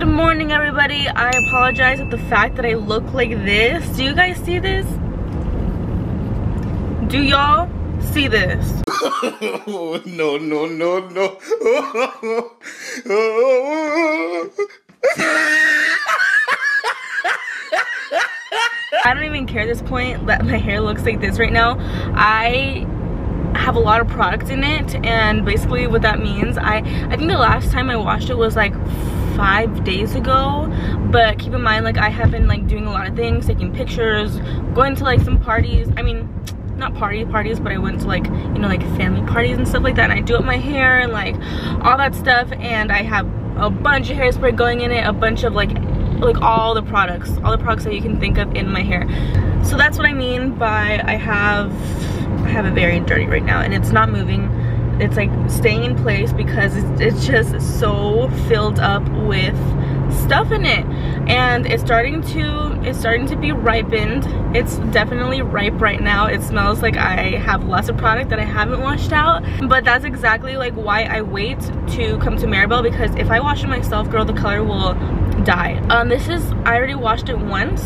Good morning, everybody. I apologize at the fact that I look like this. Do you guys see this? Do y'all see this? No, no, no, no. I don't even care at this point that my hair looks like this right now. I have a lot of product in it, and basically what that means, I think the last time I washed it was like 5 days ago, but keep in mind, like, I have been like doing a lot of things, taking pictures, going to like some parties. I mean, not parties, but I went to, like, you know, like family parties and stuff like that, and I do up my hair and like all that stuff, and I have a bunch of hairspray going in it, a bunch of like all the products that you can think of in my hair. So that's what I mean by I have it very dirty right now, and it's not moving. It's like staying in place because it's just so filled up with stuff in it, and it's starting to be ripened. It's definitely ripe right now. It smells like I have lots of product that I haven't washed out, but that's exactly like why I wait to come to Maribel, because if I wash it myself, girl, the color will die. I already washed it once,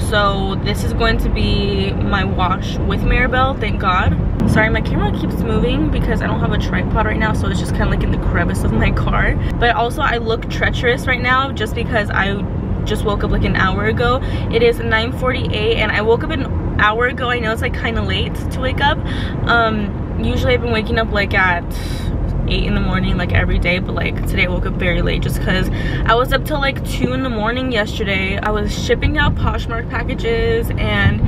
so this is going to be my wash with Maribel, thank God. Sorry, my camera keeps moving because I don't have a tripod right now, so it's just kind of like in the crevice of my car. But also I look treacherous right now just because I just woke up like an hour ago. It is 9:48 and I woke up an hour ago. I know it's like kind of late to wake up. Usually I've been waking up like at 8 in the morning like every day, but like today I woke up very late just because I was up till like 2 in the morning yesterday. I was shipping out Poshmark packages, and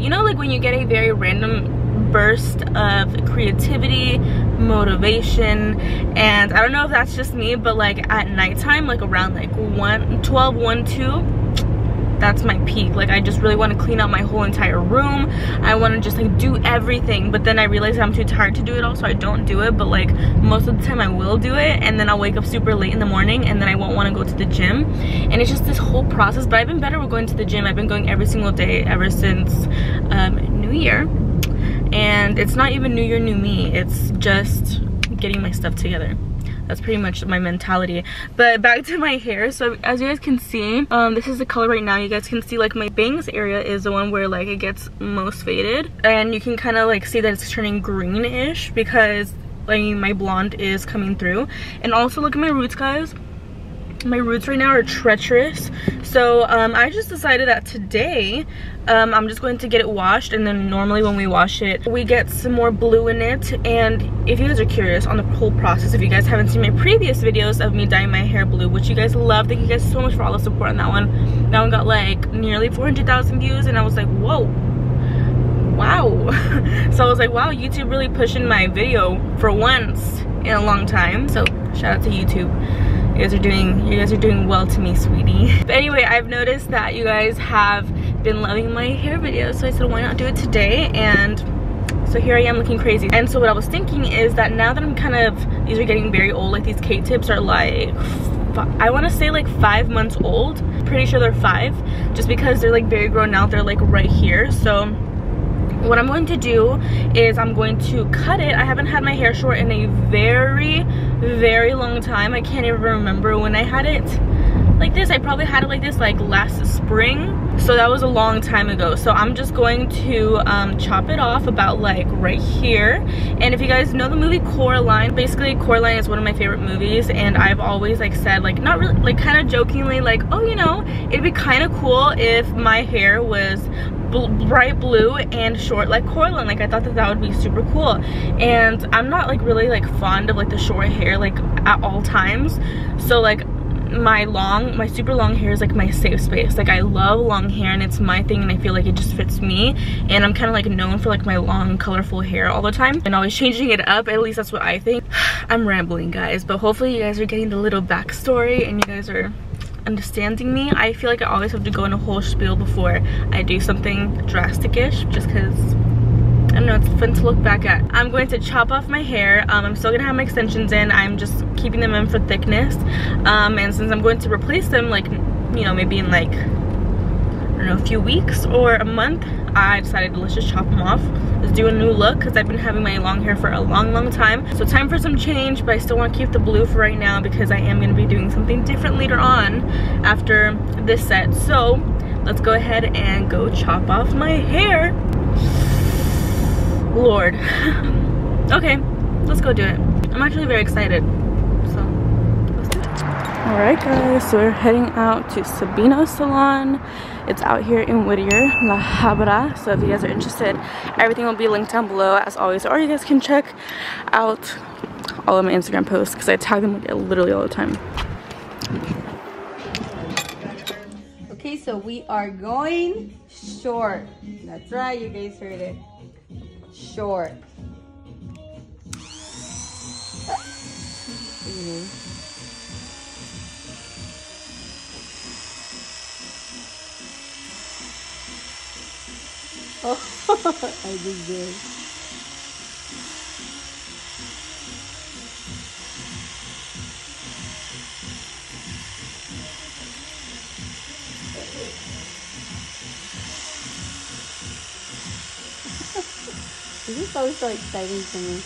you know, like when you get a very random burst of creativity, motivation, and I don't know if that's just me, but like at nighttime, like around like 1 2, that's my peak. Like I just really want to clean out my whole entire room. I want to just like do everything, but then I realize I'm too tired to do it all, so I don't do it. But like most of the time I will do it, and then I'll wake up super late in the morning, and then I won't want to go to the gym, and it's just this whole process. But I've been better with going to the gym. I've been going every single day ever since New Year. And it's not even New Year, New Me. It's just getting my stuff together. That's pretty much my mentality. But back to my hair. So as you guys can see, this is the color right now. You guys can see like my bangs area is the one where like it gets most faded. And you can kind of like see that it's turning greenish because like my blonde is coming through. And also look at my roots, guys. My roots right now are treacherous, so I just decided that today I'm just going to get it washed, and then normally when we wash it we get some more blue in it. And if you guys are curious on the whole process, if you guys haven't seen my previous videos of me dyeing my hair blue, which you guys love, thank you guys so much for all the support on that one. That one got like nearly 400,000 views, and I was like, whoa, wow. So I was like, wow, YouTube really pushing my video for once in a long time. So shout out to YouTube. You guys are doing well to me, sweetie. But anyway, I've noticed that you guys have been loving my hair videos, so I said why not do it today. And so here I am looking crazy. And so what I was thinking is that now that I'm kind of, these are getting very old, like these K-tips are like, I want to say like 5 months old. Pretty sure they're 5, just because they're like very grown out. They're like right here. So what I'm going to do is I'm going to cut it. I haven't had my hair short in a very, very long time. I can't even remember when I had it like this. I probably had it like this like last spring. So that was a long time ago. So I'm just going to chop it off about like right here. And if you guys know the movie Coraline, basically Coraline is one of my favorite movies, and I've always like said, like, not really, like kind of jokingly, like, oh, you know, it'd be kind of cool if my hair was bright blue and short like Coraline. Like I thought that would be super cool, and I'm not like really like fond of like the short hair like at all times. So like my super long hair is like my safe space. Like I love long hair, and it's my thing, and I feel like it just fits me, and I'm kind of like known for like my long colorful hair all the time and always changing it up. At least that's what I think. I'm rambling, guys, but hopefully you guys are getting the little backstory and you guys are understanding me. I feel like I always have to go in a whole spiel before I do something drastic-ish, just because I don't know, it's fun to look back at. I'm going to chop off my hair. I'm still gonna have my extensions in. I'm just keeping them in for thickness, and since I'm going to replace them, like, you know, maybe in like, I don't know, a few weeks or a month, I decided to let's just chop them off. Let's do a new look because I've been having my long hair for a long time. So time for some change, but I still want to keep the blue for right now because I am going to be doing something different later on after this set. So let's go ahead and go chop off my hair. Lord. Okay, let's go do it. I'm actually very excited. So let's do it. Alright guys, so we're heading out to Sabino's salon. It's out here in Whittier, La Habra. So if you guys are interested, everything will be linked down below as always. Or you guys can check out all of my Instagram posts because I tag them like literally all the time. Okay, so we are going short. That's right, you guys heard it. Short. Oh, I did this. This is always so exciting to me.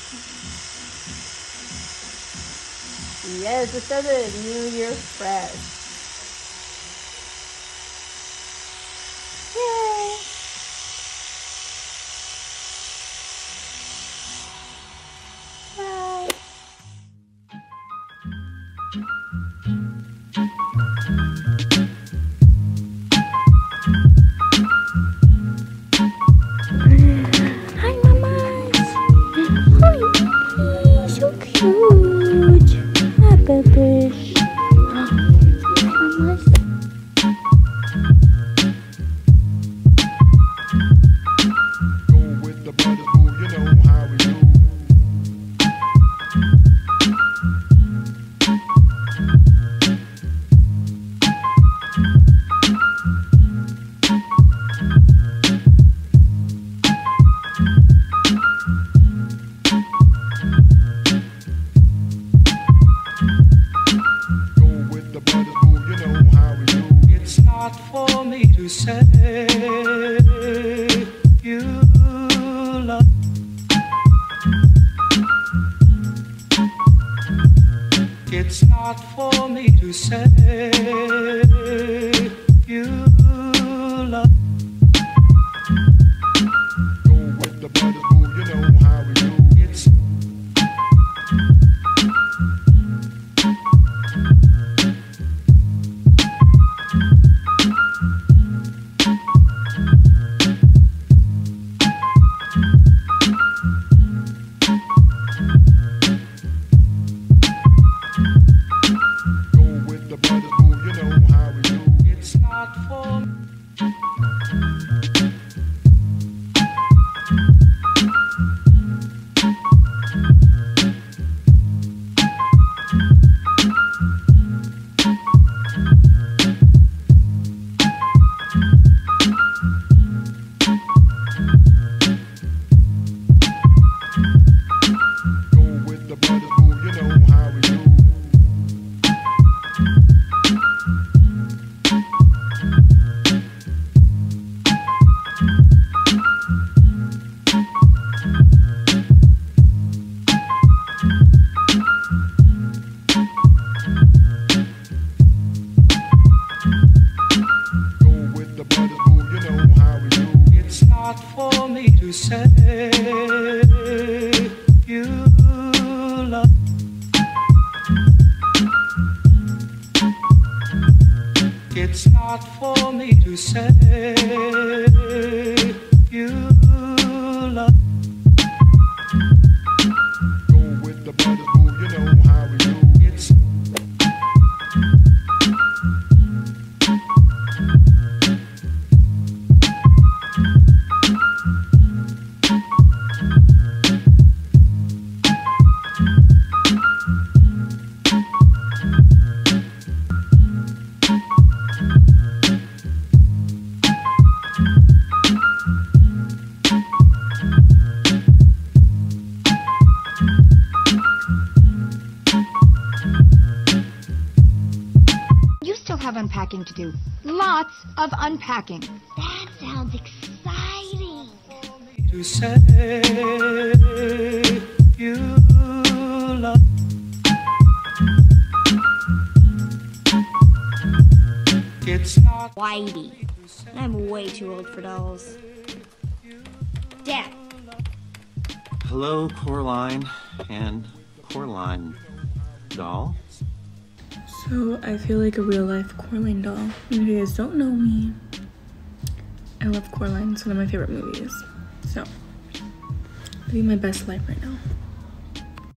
Yes, it's such a New Year fresh. Yay! Bye. Hi, mamas. Hi, so cute. Hi, babies. Mamas. It's not for me to say you love. Go with the brothers, boo, you know how we do. It's for me to say you love. It's not for me to say you love. Go with the brothers, boo, you know how we do. It's have unpacking to do. Lots of unpacking. That sounds exciting. You say you love. It's not Whitey. I'm way too old for dolls. Dad. Hello, Coraline and Coraline doll. So I feel like a real life Coraline doll. If you guys don't know me, I love Coraline. It's one of my favorite movies. So living my best life right now.